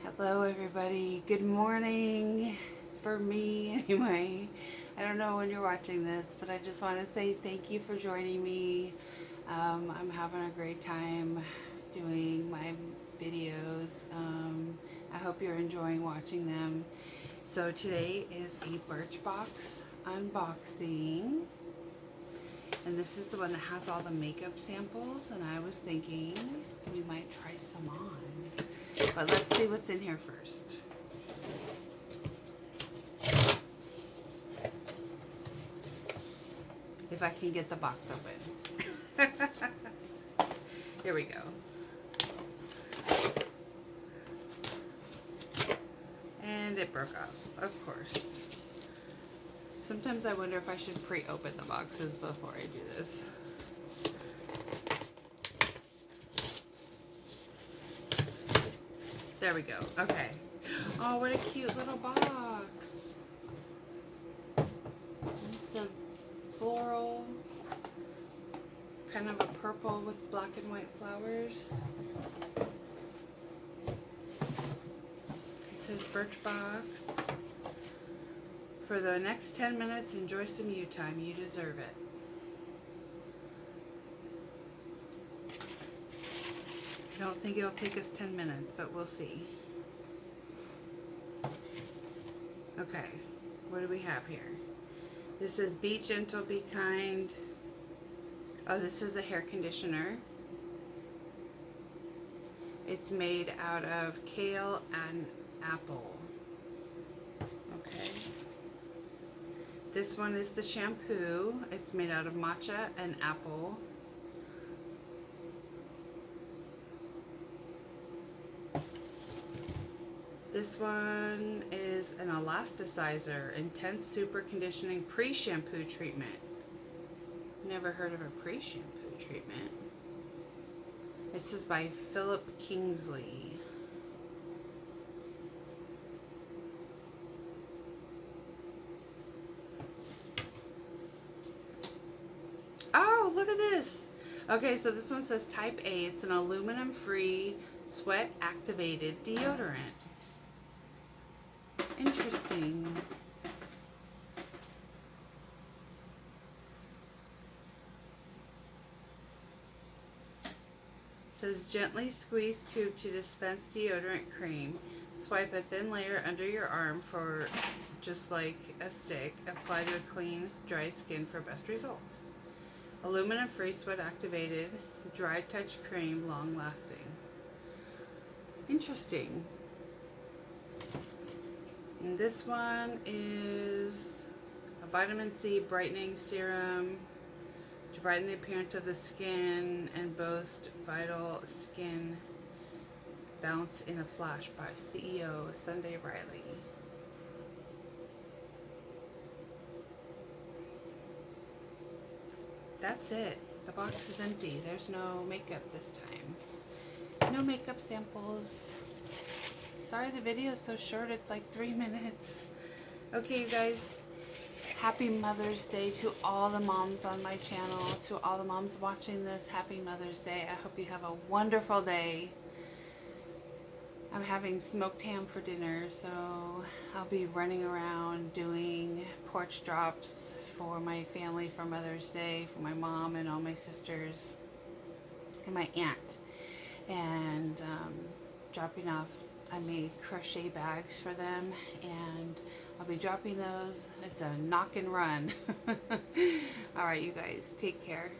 Hello everybody, good morning for me anyway. I don't know when you're watching this, but I just want to say thank you for joining me. I'm having a great time doing my videos. I hope you're enjoying watching them. So today is a Birchbox unboxing. And this is the one that has all the makeup samples, and I was thinking we might try some on. But let's see what's in here first. If I can get the box open. Here we go. And it broke off, of course. Sometimes I wonder if I should pre-open the boxes before I do this. There we go. Okay. Oh, what a cute little box. It's a floral, kind of a purple with black and white flowers. It says Birchbox. For the next 10 minutes, enjoy some you time. You deserve it. I don't think it'll take us 10 minutes, but we'll see. Okay, what do we have here? This is Be Gentle, Be Kind. Oh, this is a hair conditioner. It's made out of kale and apple. Okay. This one is the shampoo. It's made out of matcha and apple. This one is an elasticizer, intense super conditioning pre-shampoo treatment. Never heard of a pre-shampoo treatment. This is by Philip Kingsley. Oh, look at this. Okay, so this one says Type A. It's an aluminum-free, sweat-activated deodorant. Interesting. It says gently squeeze tube to dispense deodorant cream. Swipe a thin layer under your arm for just like a stick. Apply to a clean, dry skin for best results. Aluminum free, sweat activated, dry touch cream, long lasting. Interesting. And this one is a vitamin C brightening serum to brighten the appearance of the skin and boast vital skin bounce in a flash by CEO Sunday Riley. That's it. The box is empty. There's no makeup this time. No makeup samples. Sorry the video is so short, it's like 3 minutes. Okay, you guys, happy Mother's Day to all the moms on my channel, to all the moms watching this, happy Mother's Day. I hope you have a wonderful day. I'm having smoked ham for dinner, so I'll be running around doing porch drops for my family for Mother's Day, for my mom and all my sisters and my aunt. And dropping off, I made crochet bags for them, and I'll be dropping those. It's a knock and run. All right, you guys, take care.